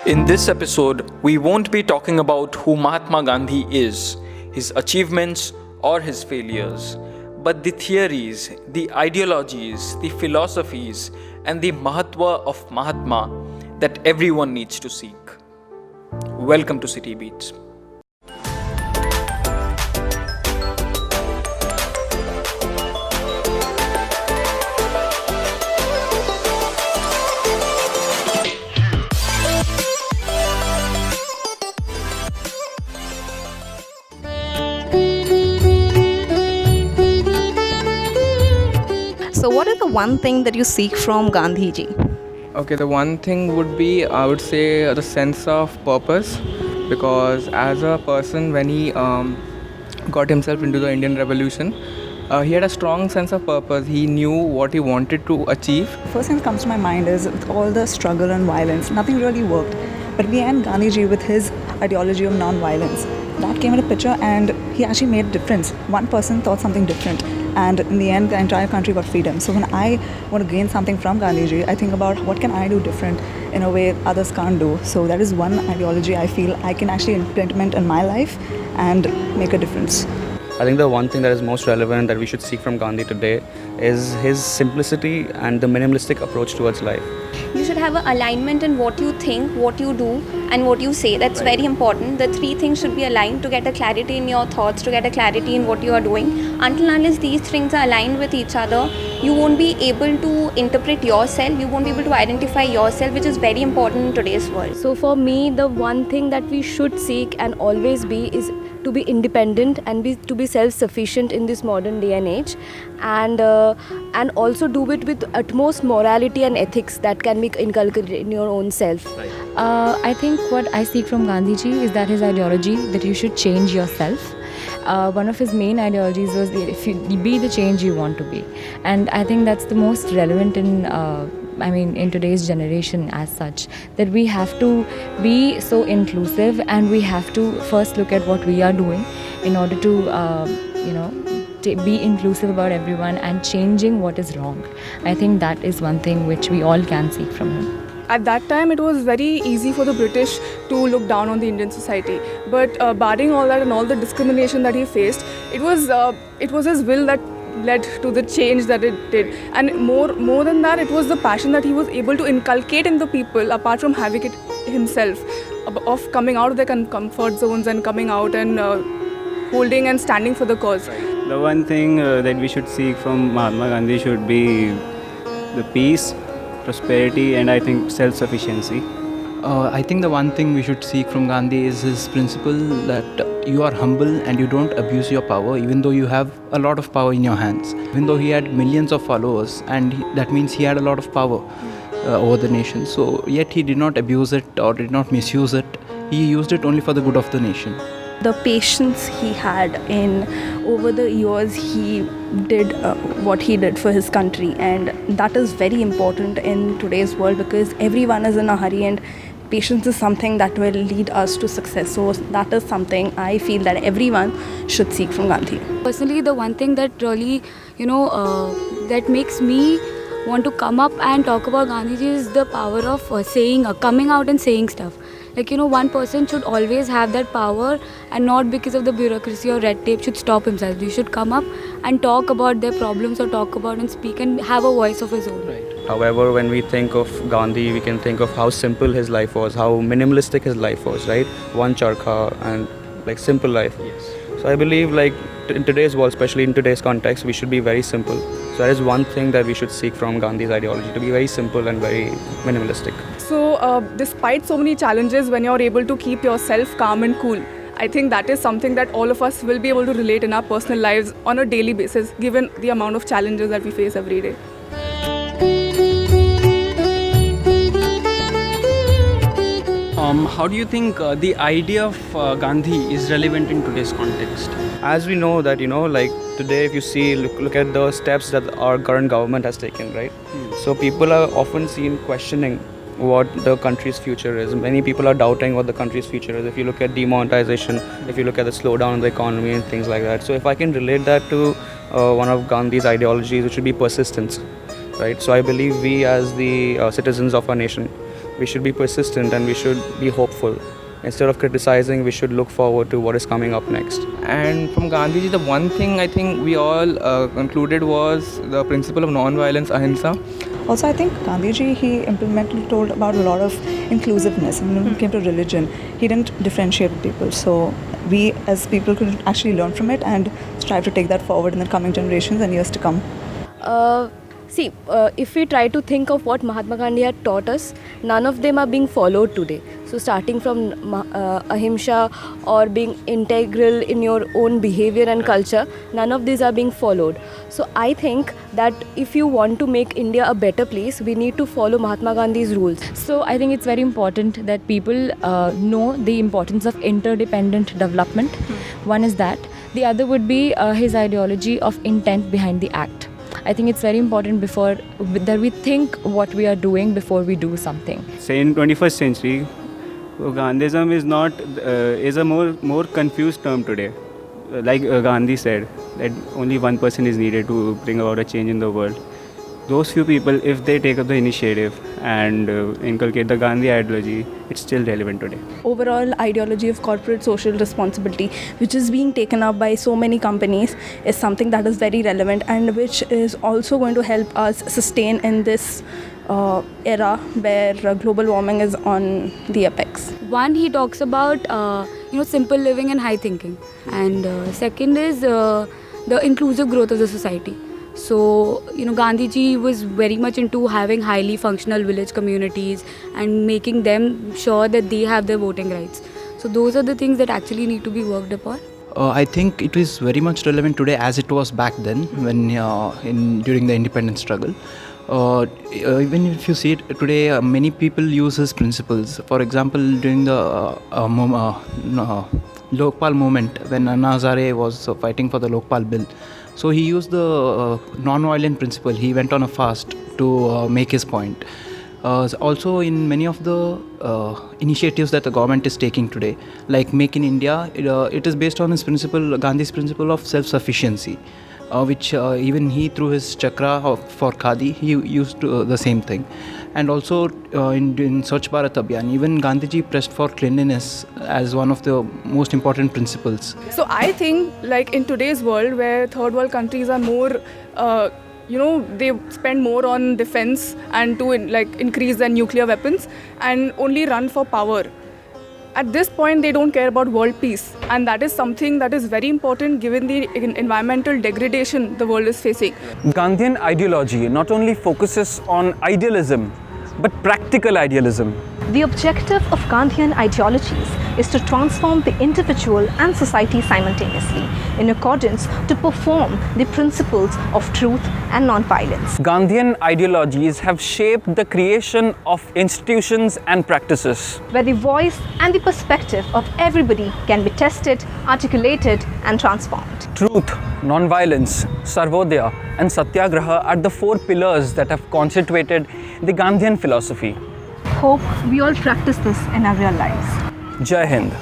In this episode, we won't be talking about who Mahatma Gandhi is, his achievements, or his failures, but the theories, the ideologies, the philosophies, and the Mahatwa of Mahatma that everyone needs to seek. Welcome to Citybeats. So, what is the one thing that you seek from Gandhiji? Okay, the one thing would be, I would say, the sense of purpose, because as a person, when he got himself into the Indian Revolution, he had a strong sense of purpose. He knew what he wanted to achieve. First thing that comes to my mind is with all the struggle and violence, nothing really worked. But in the end, Gandhiji, with his ideology of non-violence, that came into picture and he actually made a difference. One person thought something different. And in the end, the entire country got freedom. So when I want to gain something from Gandhiji, I think about what can I do different in a way others can't do. So that is one ideology I feel I can actually implement in my life and make a difference. I think the one thing that is most relevant that we should seek from Gandhi today is his simplicity and the minimalistic approach towards life. You should have an alignment in what you think, what you do, and what you say. That's very important. The three things should be aligned to get a clarity in your thoughts, to get a clarity in what you are doing. Until unless these things are aligned with each other, you won't be able to interpret yourself, you won't be able to identify yourself, which is very important in today's world. So for me, the one thing that we should seek and always be is to be independent and to be self-sufficient in this modern day and age, and also do it with utmost morality and ethics that can be inculcated in your own self. I think what I seek from Gandhiji is that his ideology that you should change yourself. One of his main ideologies was if you be the change you want to be, and I think that's the most relevant in today's generation as such, that we have to be so inclusive and we have to first look at what we are doing in order to be inclusive about everyone and changing what is wrong. I think that is one thing which we all can seek from him. At that time, it was very easy for the British to look down on the Indian society. But barring all that and all the discrimination that he faced, it was his will that led to the change that it did. And more than that, it was the passion that he was able to inculcate in the people, apart from having it himself, of coming out of their comfort zones and coming out and holding and standing for the cause. The one thing that we should seek from Mahatma Gandhi should be the peace, prosperity, and I think self-sufficiency. I think the one thing we should seek from Gandhi is his principle that you are humble and you don't abuse your power, even though you have a lot of power in your hands. Even though he had millions of followers, and that means he had a lot of power over the nation. So yet he did not abuse it or did not misuse it. He used it only for the good of the nation. The patience he had over the years, he did what he did for his country, and that is very important in today's world because everyone is in a hurry and patience is something that will lead us to success. So that is something I feel that everyone should seek from Gandhi. Personally, the one thing that really, that makes me want to come up and talk about Gandhiji is the power of coming out and saying stuff. One person should always have that power and not because of the bureaucracy or red tape should stop himself. He should come up and talk about their problems or talk about and speak and have a voice of his own. Right. However, when we think of Gandhi, we can think of how simple his life was, how minimalistic his life was, right? One charkha and simple life. Yes. So I believe in today's world, especially in today's context, we should be very simple. So that is one thing that we should seek from Gandhi's ideology, to be very simple and very minimalistic. So despite so many challenges, when you're able to keep yourself calm and cool, I think that is something that all of us will be able to relate in our personal lives on a daily basis, given the amount of challenges that we face every day. How do you think the idea of Gandhi is relevant in today's context? As we know that, today if you see, look at the steps that our current government has taken, right? So people are often seen questioning what the country's future is. Many people are doubting what the country's future is. If you look at demonetization, if you look at the slowdown in the economy and things like that. So if I can relate that to one of Gandhi's ideologies, it should be persistence, right? So I believe we as the citizens of our nation, We should be persistent and we should be hopeful. Instead of criticizing, we should look forward to what is coming up next. And from Gandhiji, the one thing I think we all concluded was the principle of non-violence, Ahimsa. Also, I think Gandhiji, he told about a lot of inclusiveness. And when it came to religion, he didn't differentiate people. So we as people could actually learn from it and strive to take that forward in the coming generations and years to come. If we try to think of what Mahatma Gandhi had taught us, none of them are being followed today. So starting from Ahimsa or being integral in your own behavior and culture, none of these are being followed. So I think that if you want to make India a better place, we need to follow Mahatma Gandhi's rules. So I think it's very important that people know the importance of interdependent development. One is that. The other would be his ideology of intent behind the act. I think it's very important that we think what we are doing before we do something. Say in 21st century, Gandhism is a more confused term today. Like Gandhi said, that only one person is needed to bring about a change in the world. Those few people, if they take up the initiative and inculcate the Gandhi ideology, it's still relevant today. Overall ideology of corporate social responsibility, which is being taken up by so many companies, is something that is very relevant and which is also going to help us sustain in this era where global warming is on the apex. One, he talks about simple living and high thinking, and second is the inclusive growth of the society. So, Gandhiji was very much into having highly functional village communities and making them sure that they have their voting rights. So those are the things that actually need to be worked upon. I think it is very much relevant today as it was back then when during the independence struggle. Even if you see it today, many people use his principles. For example, during the Lokpal movement, when Anna Hazare was fighting for the Lokpal bill, so he used the non-violent principle. He went on a fast to make his point. Also, in many of the initiatives that the government is taking today, like Make in India, it is based on his principle, Gandhi's principle of self-sufficiency, which even he, through his chakra for Khadi, he used the same thing. And also in Swachh Bharat Abhiyan, even Gandhiji pressed for cleanliness as one of the most important principles. So I think, like in today's world where third world countries are more, they spend more on defense and to increase their nuclear weapons and only run for power. At this point, they don't care about world peace, and that is something that is very important given the environmental degradation the world is facing. Gandhian ideology not only focuses on idealism, but practical idealism. The objective of Gandhian ideologies is to transform the individual and society simultaneously in accordance to perform the principles of truth and non-violence. Gandhian ideologies have shaped the creation of institutions and practices, where the voice and the perspective of everybody can be tested, articulated and transformed. Truth, non-violence, Sarvodaya and Satyagraha are the four pillars that have constituted the Gandhian philosophy. Hope we all practice this in our real lives. Jai Hind.